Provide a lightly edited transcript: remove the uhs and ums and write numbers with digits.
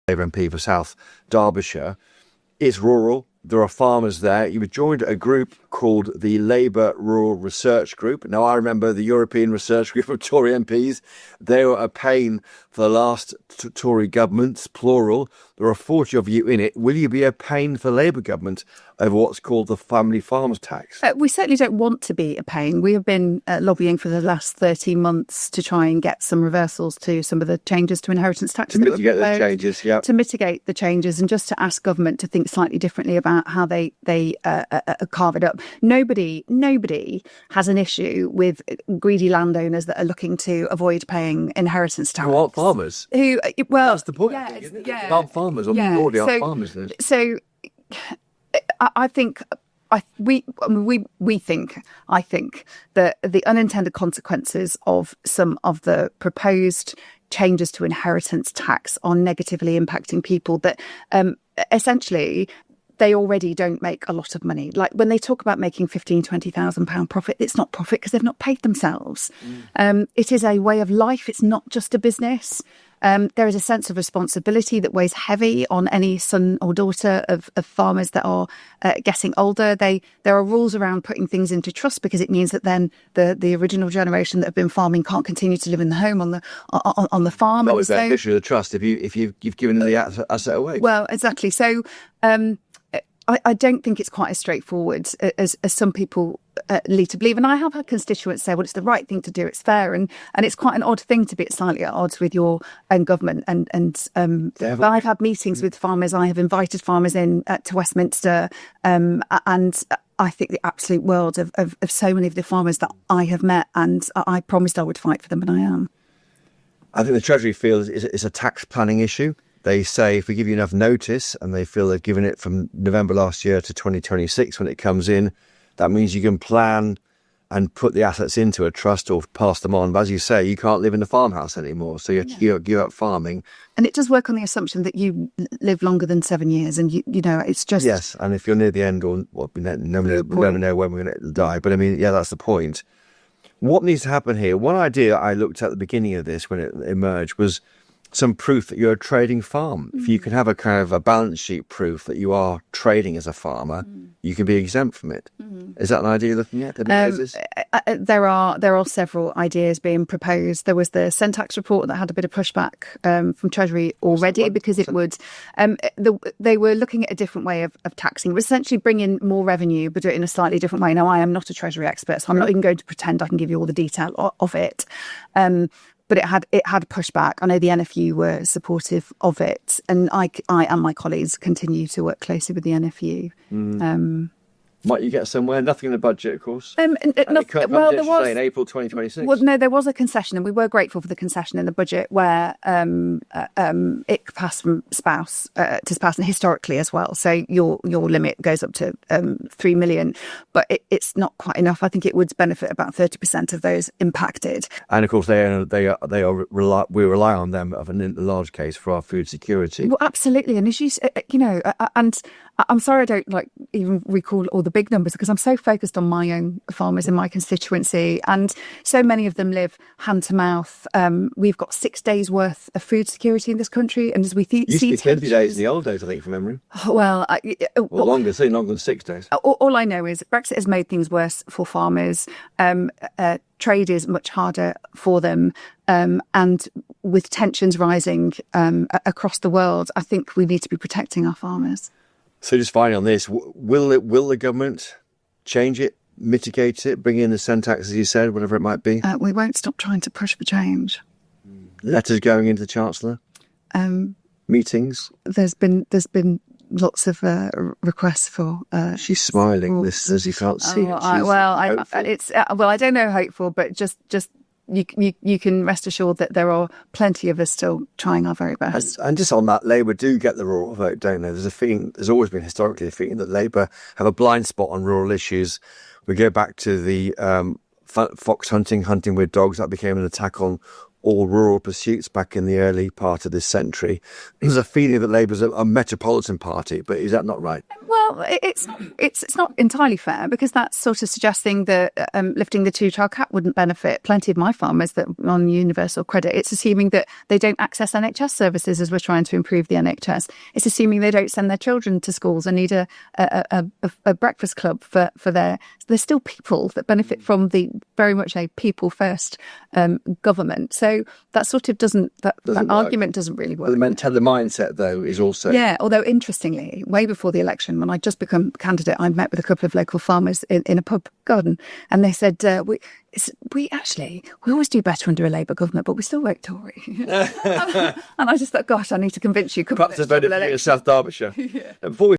Labour MP for South Derbyshire. It's rural. There are farmers there. You've joined a group called the Labour Rural Research Group. Now, I remember the European Research Group of Tory MPs. They were a pain for the last Tory governments, plural. There are 40 of you in it. Will you be a pain for Labour government over what's called the family farms tax? We certainly don't want to be a pain. We have been lobbying for the last 13 months to try and get some reversals to some of the changes to inheritance tax. To mitigate those changes, yeah. To mitigate the changes and just to ask government to think slightly differently about how they carve it up. Nobody has an issue with greedy landowners that are looking to avoid paying inheritance tax. Who aren't farmers? That's the point. Yeah, Isn't it? Yeah. Aren't farmers? Already aren't farmers. Then. So I think that the unintended consequences of some of the proposed changes to inheritance tax are negatively impacting people that essentially they already don't make a lot of money. Like when they talk about making £15,000-20,000 profit, it's not profit because they've not paid themselves. It is a way of life. It's not just a business. There is a sense of responsibility that weighs heavy on any son or daughter of farmers that are getting older. There are rules around putting things into trust because it means that then the original generation that have been farming can't continue to live in the home on the farm. What was that issue of the trust if you've given the asset away? Well, exactly. So I don't think it's quite as straightforward as some people lead to believe. And I have had constituents say, well, it's the right thing to do, it's fair. And it's quite an odd thing to be slightly at odds with your own government. But I've had meetings with farmers. I have invited farmers in to Westminster. And I think the absolute world of so many of the farmers that I have met. And I promised I would fight for them, and I am. I think the Treasury feels it's a tax planning issue. They say if we give you enough notice, and they feel they've given it from November last year to 2026 when it comes in, that means you can plan and put the assets into a trust or pass them on. But as you say, you can't live in the farmhouse anymore, so you give up farming. And it does work on the assumption that you live longer than 7 years, and you know it's just yes. And if you're near the end, or we never know when we're going to die. But I mean, yeah, that's the point. What needs to happen here? One idea I looked at the beginning of this when it emerged was some proof that you're a trading farm. If you can have a kind of a balance sheet proof that you are trading as a farmer, you can be exempt from it. Is that an idea you're looking at? There are several ideas being proposed. There was the Syntax report that had a bit of pushback from Treasury already because it would. They were looking at a different way of taxing. It was essentially bring in more revenue, but do it in a slightly different way. Now, I am not a Treasury expert, so I'm not even going to pretend I can give you all the detail of it. But it had pushback. I know the NFU were supportive of it, and I and my colleagues continue to work closely with the NFU. Might you get somewhere? Nothing in the budget, of course. There was in April 2026. Well, no, there was a concession, and we were grateful for the concession in the budget where it could pass from spouse to spouse, and historically as well. So your limit goes up to 3 million, but it's not quite enough. I think it would benefit about 30% of those impacted. And of course, we rely on them in a large case for our food security. Well, absolutely, and as you know, and I'm sorry I don't even recall all the big numbers because I'm so focused on my own farmers in my constituency, and so many of them live hand to mouth. We've got 6 days worth of food security in this country, and as we see, used to be 20 days in the old days, I think, from memory. Well, longer than 6 days. All I know is Brexit has made things worse for farmers. Trade is much harder for them, and with tensions rising across the world, I think we need to be protecting our farmers. So just finally on this, will the government change it, mitigate it, bring in the Syntax, as you said, whatever it might be? We won't stop trying to push for change. Letters going into the Chancellor? Meetings? There's been lots of requests for. She's smiling, listeners. You can't see it. I don't know hopeful, but just. You can rest assured that there are plenty of us still trying our very best. And just on that, Labour do get the rural vote, don't they? There's always been historically a feeling that Labour have a blind spot on rural issues. We go back to the fox hunting with dogs. That became an attack on all rural pursuits back in the early part of this century. There's a feeling that Labour's a metropolitan party, but is that not right? Well, Well, it's not entirely fair, because that's sort of suggesting that lifting the two-child cap wouldn't benefit plenty of my farmers that on universal credit. It's assuming that they don't access NHS services as we're trying to improve the NHS. It's assuming they don't send their children to schools and need a breakfast club for their. There's still people that benefit from the very much a people first government. So that sort of doesn't argument doesn't really work. Well, the mindset though is also Although interestingly, way before the election, when I'd just become candidate, I met with a couple of local farmers in a pub garden, and they said, we always do better under a Labour government, but we still vote Tory. And I just thought, gosh, I need to convince you. Perhaps a vote for South Derbyshire. Before we